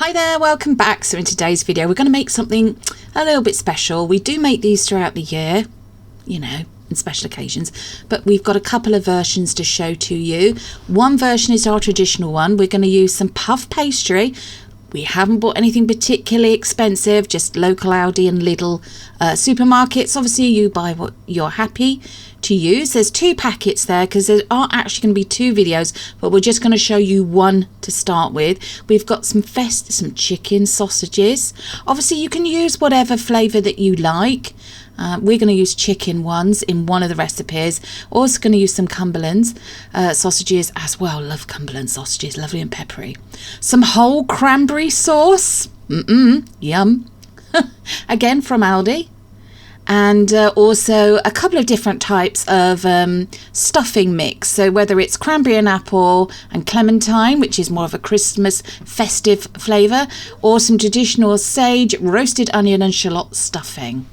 Hi there, welcome back. So in today's video we're going to make something a little bit special. We do make these throughout the year, you know, in special occasions, but we've got a couple of versions to show to you. One version is our traditional one. We're going to use some puff pastry. We haven't bought anything particularly expensive, just local Aldi and Lidl supermarkets. Obviously you buy what you're happy to use. There's 2 packets there because there are actually going to be 2 videos, but we're just going to show you one to start with. We've got some chicken sausages. Obviously you can use whatever flavour that you like. We're going to use chicken ones in one of the recipes. Also going to use some Cumberland's sausages as well. Love Cumberland sausages, lovely and peppery. Some whole cranberry sauce. Yum. Again from Aldi. And also a couple of different types of stuffing mix. So whether it's cranberry and apple and clementine, which is more of a Christmas festive flavour, or some traditional sage, roasted onion and shallot stuffing.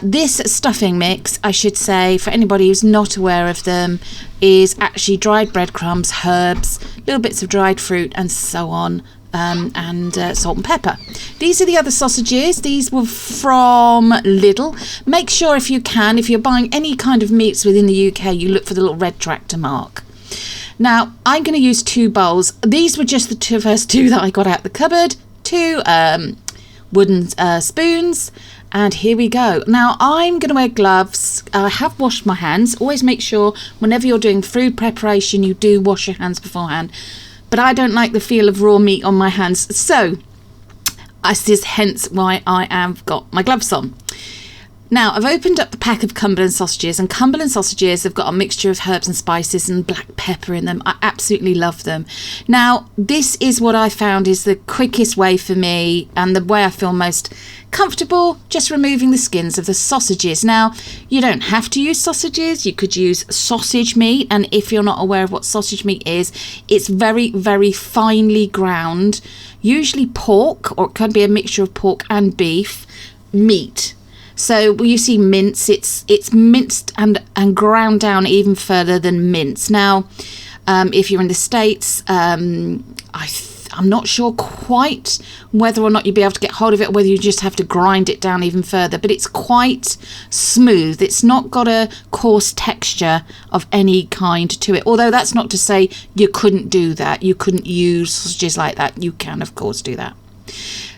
This stuffing mix, I should say, for anybody who's not aware of them, is actually dried breadcrumbs, herbs, little bits of dried fruit and so on, and salt and pepper. These are the other sausages. These were from Lidl. Make sure if you can, if you're buying any kind of meats within the UK, you look for the little red tractor mark. Now, I'm going to use 2 bowls. These were just the first 2 that I got out the cupboard. 2 wooden spoons. And here we go. Now I'm going to wear gloves. I have washed my hands. Always make sure whenever you're doing food preparation you do wash your hands beforehand. But I don't like the feel of raw meat on my hands. So this is hence why I have got my gloves on. Now I've opened up the pack of Cumberland sausages, and Cumberland sausages have got a mixture of herbs and spices and black pepper in them. I absolutely love them. Now this is what I found is the quickest way for me and the way I feel most comfortable, just removing the skins of the sausages. Now you don't have to use sausages, you could use sausage meat, and if you're not aware of what sausage meat is, it's very, very finely ground, usually pork, or it can be a mixture of pork and beef meat. So when you see mince, it's minced and ground down even further than mince. Now, if you're in the States, I'm not sure quite whether or not you'll be able to get hold of it, or whether you just have to grind it down even further. But it's quite smooth. It's not got a coarse texture of any kind to it. Although that's not to say you couldn't do that. You couldn't use sausages like that. You can, of course, do that.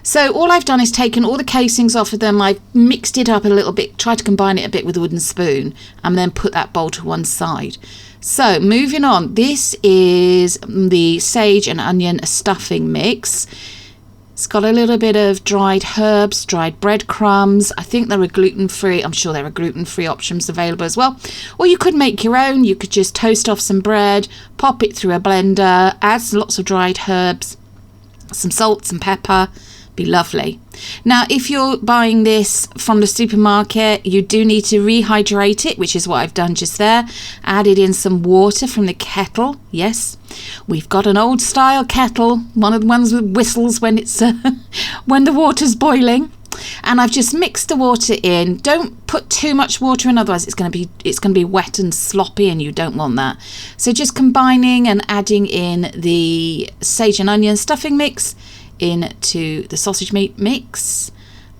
So all I've done is taken all the casings off of them. I've mixed it up a little bit, tried to combine it a bit with a wooden spoon, and then put that bowl to one side. So moving on, this is the sage and onion stuffing mix. It's got a little bit of dried herbs, dried breadcrumbs. I think there are gluten-free. I'm sure there are gluten-free options available as well. Or you could make your own. You could just toast off some bread, pop it through a blender, add lots of dried herbs, some salt, some pepper. Be lovely. Now if you're buying this from the supermarket, you do need to rehydrate it, which is what I've done just there. Added in some water from the kettle. Yes, we've got an old style kettle, one of the ones with whistles when it's when the water's boiling. And I've just mixed the water in. Don't put too much water in, otherwise it's going to be wet and sloppy, and you don't want that. So just combining and adding in the sage and onion stuffing mix into the sausage meat mix,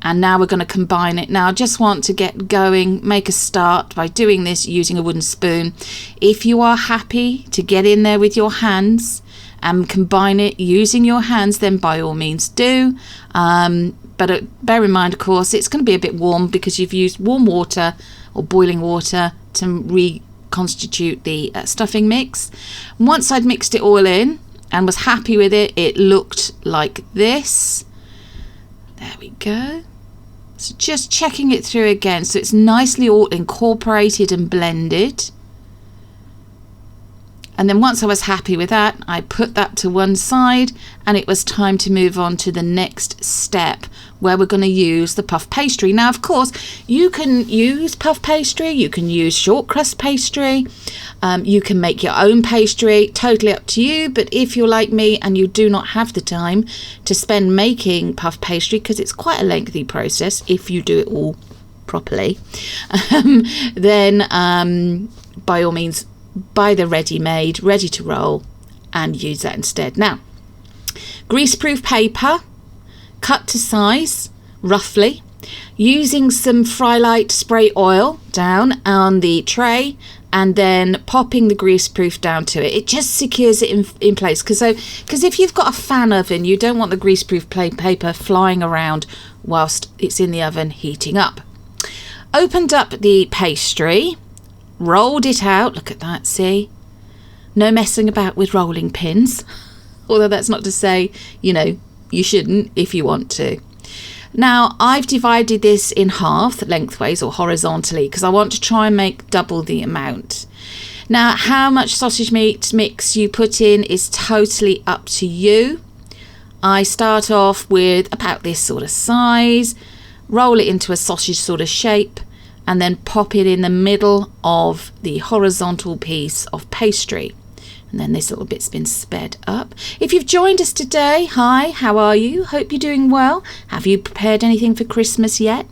and now we're going to combine it. Now I just want to get going, make a start by doing this using a wooden spoon. If you are happy to get in there with your hands and combine it using your hands, then by all means do, but bear in mind, of course, it's going to be a bit warm because you've used warm water or boiling water to reconstitute the stuffing mix. Once I'd mixed it all in and was happy with it, it looked like this. There we go. So just checking it through again, so it's nicely all incorporated and blended. And then once I was happy with that, I put that to one side, and it was time to move on to the next step, where we're going to use the puff pastry. Now, of course, you can use puff pastry, you can use short crust pastry, you can make your own pastry, totally up to you. But if you're like me and you do not have the time to spend making puff pastry, because it's quite a lengthy process if you do it all properly, then by all means, buy the ready-made, ready to roll, and use that instead. Now, Greaseproof paper, cut to size, roughly, using some Frylight spray oil down on the tray, and then popping the greaseproof down to it. It just secures it in place, because if you've got a fan oven, you don't want the greaseproof paper flying around whilst it's in the oven heating up. Opened up the pastry, rolled it out. Look at that, see? No messing about with rolling pins. Although that's not to say, you know, you shouldn't if you want to. Now, I've divided this in half, lengthways or horizontally, because I want to try and make double the amount. Now, how much sausage meat mix you put in is totally up to you. I start off with about this sort of size, roll it into a sausage sort of shape, and then pop it in the middle of the horizontal piece of pastry. And then this little bit's been sped up. If you've joined us today, hi, how are you? Hope you're doing well. Have you prepared anything for Christmas yet?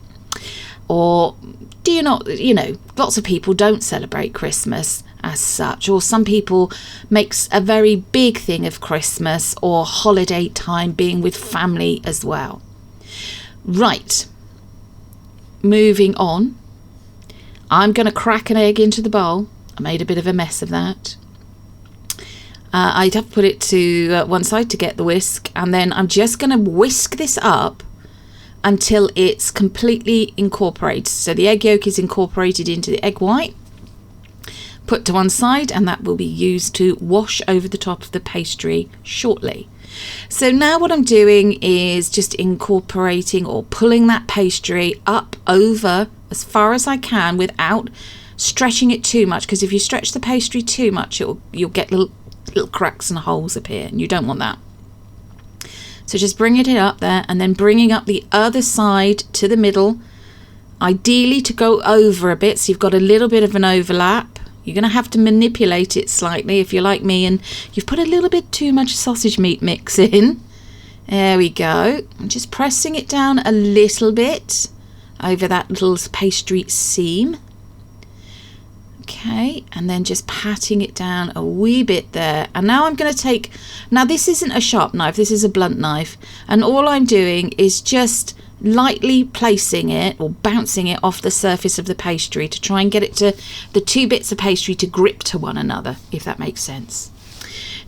Or do you not, you know, lots of people don't celebrate Christmas as such, or some people makes a very big thing of Christmas or holiday time being with family as well. Right, moving on. I'm going to crack an egg into the bowl. I made a bit of a mess of that. I'd have put it to one side to get the whisk, and then I'm just going to whisk this up until it's completely incorporated. So the egg yolk is incorporated into the egg white, put to one side, and that will be used to wash over the top of the pastry shortly. So now what I'm doing is just incorporating or pulling that pastry up over as far as I can without stretching it too much, because if you stretch the pastry too much, you'll get little cracks and holes appear, and you don't want that. So just bringing it up there, and then bringing up the other side to the middle, ideally to go over a bit, so you've got a little bit of an overlap. You're going to have to manipulate it slightly if you're like me and you've put a little bit too much sausage meat mix in. There we go. I'm just pressing it down a little bit over that little pastry seam. Okay, and then just patting it down a wee bit there. And now I'm going to take, now this isn't a sharp knife, this is a blunt knife, and all I'm doing is just lightly placing it or bouncing it off the surface of the pastry to try and get it to the two bits of pastry to grip to one another, if that makes sense.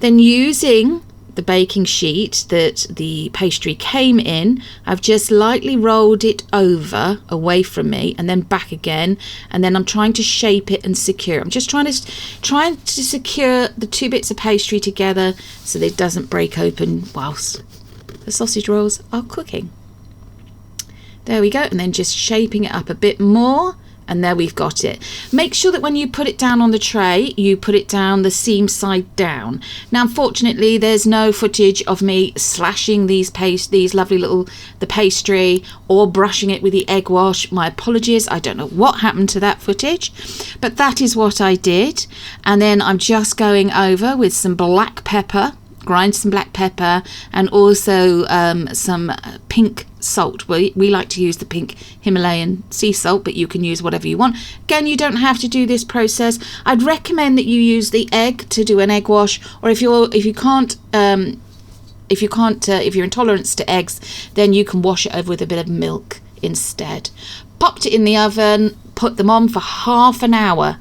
Then using the baking sheet that the pastry came in, I've just lightly rolled it over away from me and then back again, and then I'm trying to shape it and secure. I'm just trying to secure the two bits of pastry together so that it doesn't break open whilst the sausage rolls are cooking. There we go, and then just shaping it up a bit more, and there we've got it. Make sure that when you put it down on the tray, you put it down the seam side down. Now, unfortunately, there's no footage of me slashing the pastry or brushing it with the egg wash. My apologies, I don't know what happened to that footage, but that is what I did. And then I'm just going over with some black pepper, grind some black pepper, and also some pink salt. We like to use the pink Himalayan sea salt, but you can use whatever you want. Again, you don't have to do this process. I'd recommend that you use the egg to do an egg wash, or if you're intolerant to eggs, then you can wash it over with a bit of milk instead. Popped it in the oven, put them on for half an hour.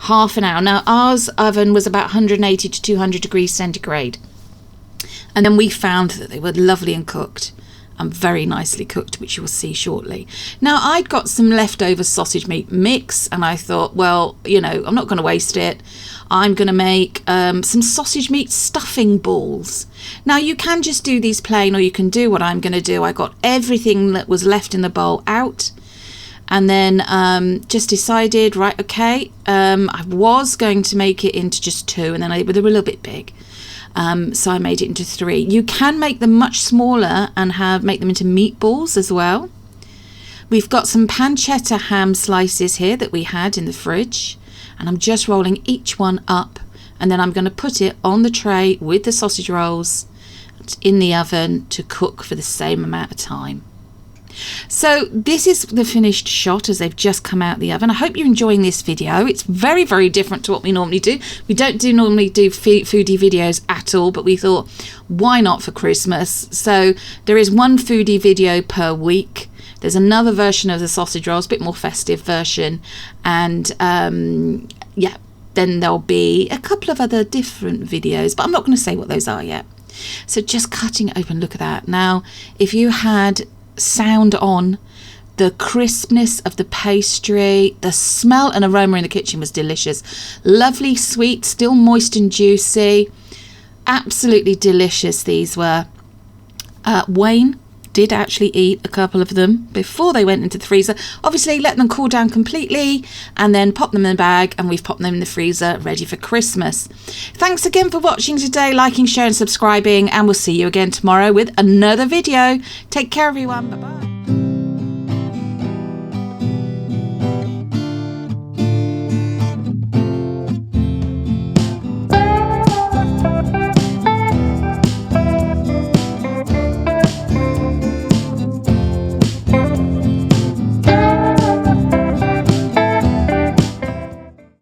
Now, ours oven was about 180 to 200 degrees centigrade. And then we found that they were lovely and cooked, and very nicely cooked, which you will see shortly. Now, I'd got some leftover sausage meat mix, and I thought, well, you know, I'm not going to waste it. I'm going to make some sausage meat stuffing balls. Now, you can just do these plain, or you can do what I'm going to do. I got everything that was left in the bowl out, and then just decided, right, okay, I was going to make it into just two, and then they were a little bit big. So I made it into three. You can make them much smaller and make them into meatballs as well. We've got some pancetta ham slices here that we had in the fridge, and I'm just rolling each one up, and then I'm going to put it on the tray with the sausage rolls in the oven to cook for the same amount of time. So this is the finished shot as they've just come out the oven. I hope you're enjoying this video. It's very, very different to what we normally do. We don't normally do foodie videos at all, but we thought, why not for Christmas? So there is one foodie video per week. There's another version of the sausage rolls, a bit more festive version. And yeah, then there'll be a couple of other different videos, but I'm not going to say what those are yet. So just cutting it open, look at that. Now, if you had sound on, the crispness of the pastry, the smell and aroma in the kitchen was delicious. Lovely, sweet, still moist and juicy. Absolutely delicious these were. Wayne did actually eat a couple of them before they went into the freezer. Obviously let them cool down completely and then pop them in a bag, and we've popped them in the freezer ready for Christmas. Thanks again for watching today, liking, sharing, subscribing, and we'll see you again tomorrow with another video. Take care everyone. Bye bye.